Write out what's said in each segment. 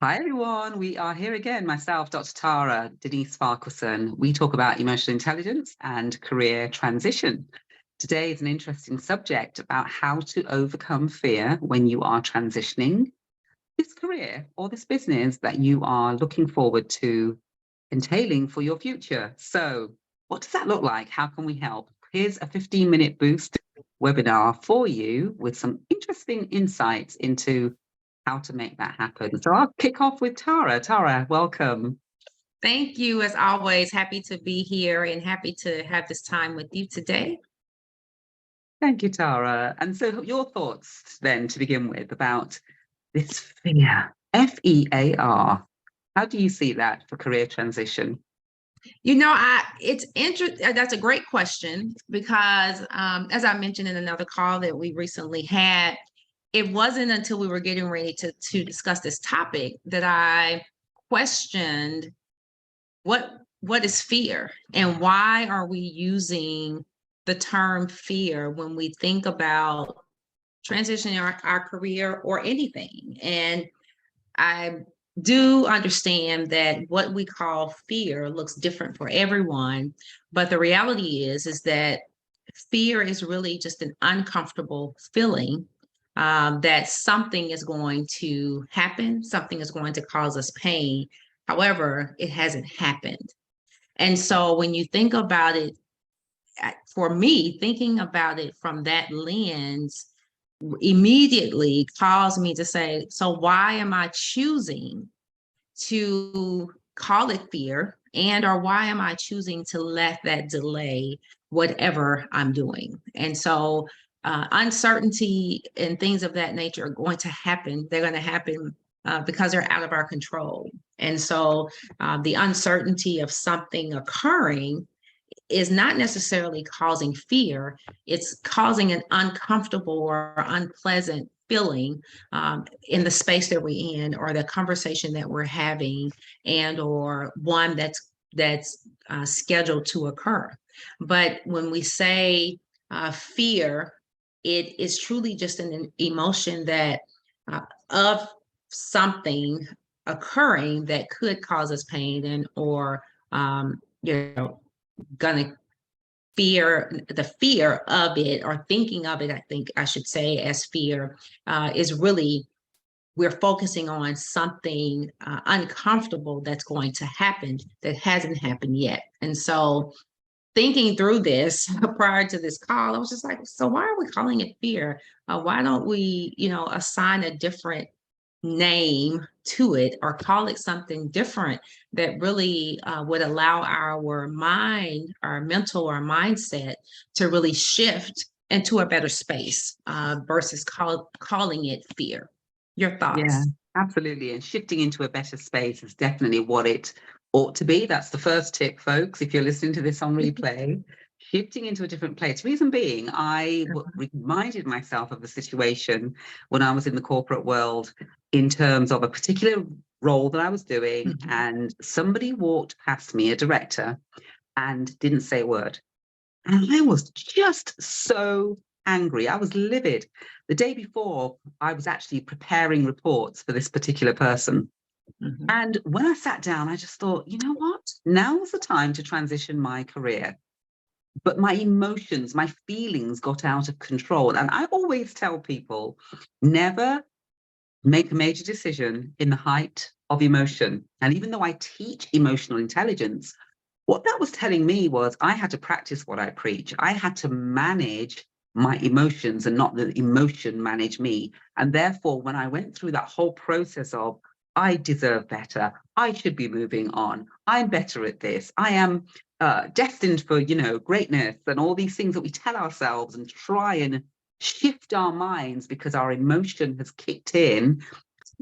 Hi everyone, we are here again, myself, Dr. Tara, Denise Farquharson. We talk about emotional intelligence and career transition. Today is an interesting subject about how to overcome fear when you are transitioning this career or this business that you are looking forward to entailing for your future. So what does that look like? How can we help? Here's a 15-minute boost webinar for you with some interesting insights into how to make that happen. So I'll kick off with Tara. Tara, welcome. Thank you, as always. Happy to be here and happy to have this time with you today. Thank you, Tara. And so your thoughts then to begin with about this fear, F-E-A-R. How do you see that for career transition? It's interesting. That's a great question because, as I mentioned in another call that we recently had, it wasn't until we were getting ready to discuss this topic that I questioned what is fear and why are we using the term fear when we think about transitioning our career or anything. And I do understand that what we call fear looks different for everyone, but the reality is that fear is really just an uncomfortable feeling that something is going to happen, something is going to cause us pain. However, it hasn't happened. And so when you think about it, for me, thinking about it from that lens immediately caused me to say, so why am I choosing to call it fear, and or why am I choosing to let that delay whatever I'm doing? And so uncertainty and things of that nature are going to happen. They're going to happen because they're out of our control. And so the uncertainty of something occurring is not necessarily causing fear, it's causing an uncomfortable or unpleasant feeling in the space that we're in or the conversation that we're having and or one that's scheduled to occur. But when we say fear, it is truly just an emotion that of something occurring that could cause us pain and or gonna the fear of it or thinking of it, I think I should say, as fear is really we're focusing on something uncomfortable that's going to happen that hasn't happened yet. And so thinking through this prior to this call, I was just like, so why are we calling it fear? Why don't we, assign a different name to it or call it something different that really would allow our mind, our mental or mindset to really shift into a better space versus calling it fear. Your thoughts? Yeah, absolutely. And shifting into a better space is definitely what it ought to be. That's the first tip, folks. If you're listening to this on replay, shifting into a different place. Reason being, I reminded myself of the situation when I was in the corporate world in terms of a particular role that I was doing, and somebody walked past me, a director, and didn't say a word. And I was just so angry. I was livid. The day before, I was actually preparing reports for this particular person. And when I sat down, I just thought, you know what? Now's the time to transition my career. But my emotions, my feelings got out of control. And I always tell people, never make a major decision in the height of emotion. And even though I teach emotional intelligence, what that was telling me was I had to practice what I preach. I had to manage my emotions and not the emotion manage me. And therefore, when I went through that whole process of, I deserve better, I should be moving on, I'm better at this, I am destined for, greatness and all these things that we tell ourselves and try and shift our minds because our emotion has kicked in.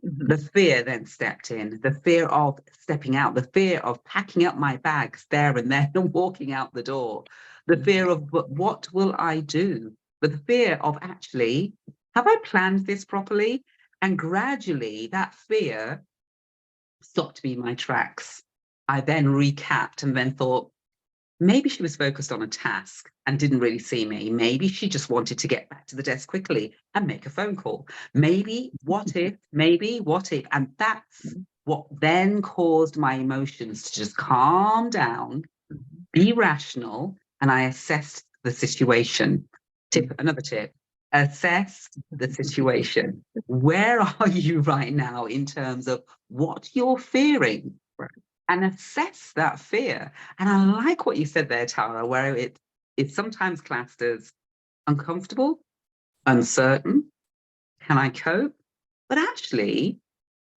The fear then stepped in, the fear of stepping out, the fear of packing up my bags there and then and walking out the door, the fear of what will I do, but the fear of actually, have I planned this properly? And gradually that fear stopped me in my tracks. I then recapped and then thought, maybe she was focused on a task and didn't really see me. Maybe she just wanted to get back to the desk quickly and make a phone call. Maybe, what if, and that's what then caused my emotions to just calm down, be rational, and I assessed the situation. Another tip, assess the situation. Where are you right now in terms of what you're fearing? And assess that fear. And I like what you said there, Tara, where it's sometimes classed as uncomfortable, uncertain. Can I cope? But actually,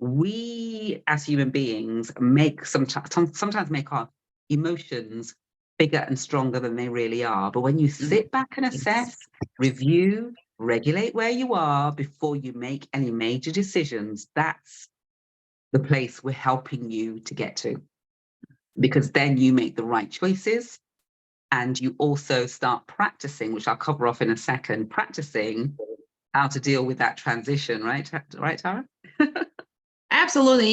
we as human beings sometimes make our emotions bigger and stronger than they really are. But when you sit back and assess, review, regulate where you are before you make any major decisions, that's the place we're helping you to get to. Because then you make the right choices, and you also start practicing, which I'll cover off in a second, practicing how to deal with that transition, right, Tara? Absolutely.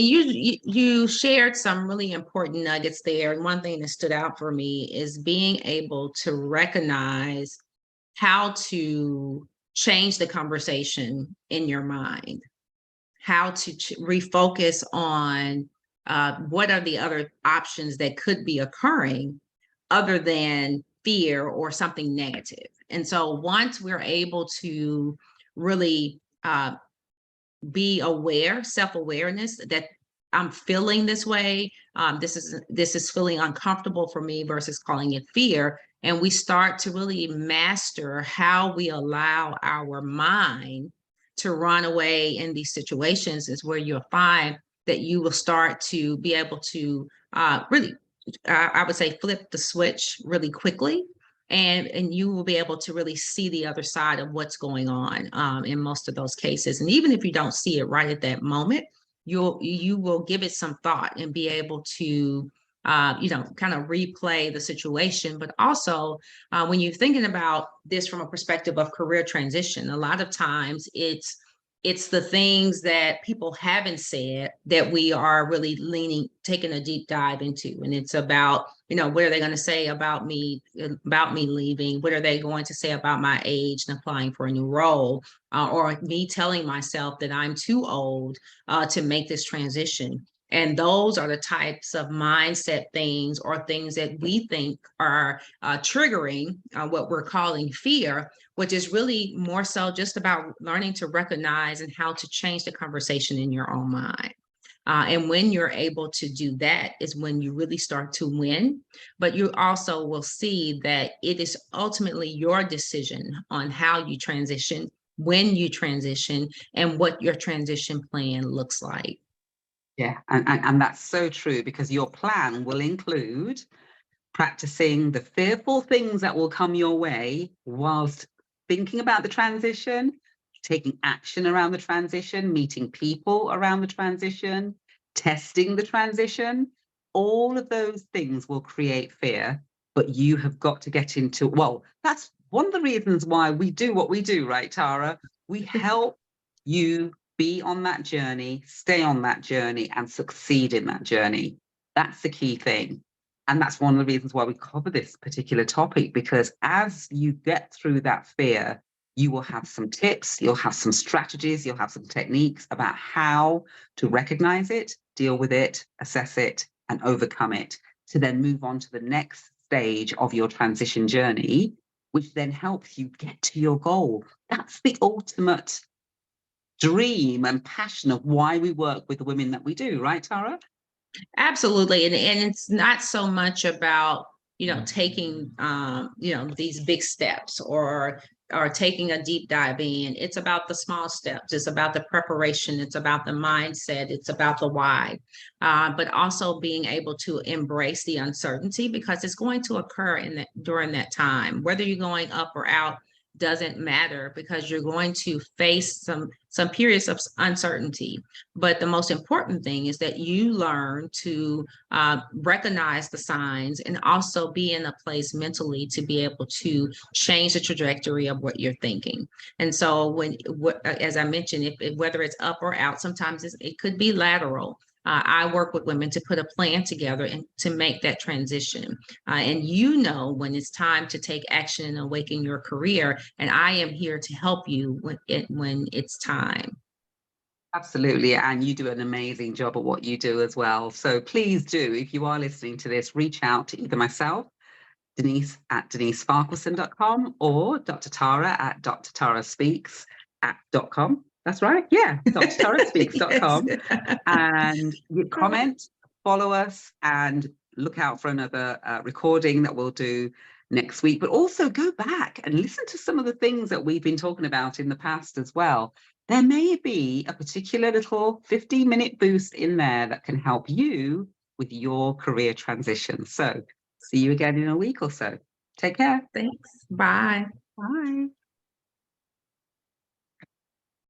You shared some really important nuggets there. And one thing that stood out for me is being able to recognize how to change the conversation in your mind, how to refocus on what are the other options that could be occurring other than fear or something negative. And so once we're able to really be aware, self-awareness that I'm feeling this way, this is feeling uncomfortable for me versus calling it fear. And we start to really master how we allow our mind to run away in these situations, is where you'll find that you will start to be able to really, I would say, flip the switch really quickly. And you will be able to really see the other side of what's going on in most of those cases. And even if you don't see it right at that moment, you will give it some thought and be able to kind of replay the situation. But also when you're thinking about this from a perspective of career transition, a lot of times it's the things that people haven't said that we are really taking a deep dive into. And it's about, what are they going to say about me leaving? What are they going to say about my age and applying for a new role? Or me telling myself that I'm too old to make this transition. And those are the types of mindset things or things that we think are triggering what we're calling fear, which is really more so just about learning to recognize and how to change the conversation in your own mind. And when you're able to do that is when you really start to win. But you also will see that it is ultimately your decision on how you transition, when you transition, and what your transition plan looks like. Yeah, and that's so true, because your plan will include practicing the fearful things that will come your way whilst thinking about the transition, taking action around the transition, meeting people around the transition, testing the transition. All of those things will create fear, but you have got to get into, well, that's one of the reasons why we do what we do, right, Tara? We help you be on that journey, stay on that journey, and succeed in that journey. That's the key thing. And that's one of the reasons why we cover this particular topic, because as you get through that fear, you will have some tips, you'll have some strategies, you'll have some techniques about how to recognize it, deal with it, assess it, and overcome it, to then move on to the next stage of your transition journey, which then helps you get to your goal. That's the ultimate dream and passion of why we work with the women that we do, right, Tara? Absolutely. And it's not so much about, taking, these big steps or taking a deep dive in. It's about the small steps. It's about the preparation. It's about the mindset. It's about the why, but also being able to embrace the uncertainty, because it's going to occur during that time, whether you're going up or out doesn't matter, because you're going to face some periods of uncertainty. But the most important thing is that you learn to recognize the signs and also be in a place mentally to be able to change the trajectory of what you're thinking. And so as I mentioned, whether it's up or out, sometimes it could be lateral. I work with women to put a plan together and to make that transition. And when it's time to take action and awaken your career, and I am here to help you when it's time. Absolutely. And you do an amazing job at what you do as well. So please do, if you are listening to this, reach out to either myself, Denise at denisefarquharson.com, or Dr. Tara at drtaraspeaks.com. That's right. Yeah. drtaraspeaks.com. Yes. And you comment, follow us, and look out for another recording that we'll do next week. But also go back and listen to some of the things that we've been talking about in the past as well. There may be a particular little 15-minute boost in there that can help you with your career transition. So see you again in a week or so. Take care. Thanks. Bye. Bye.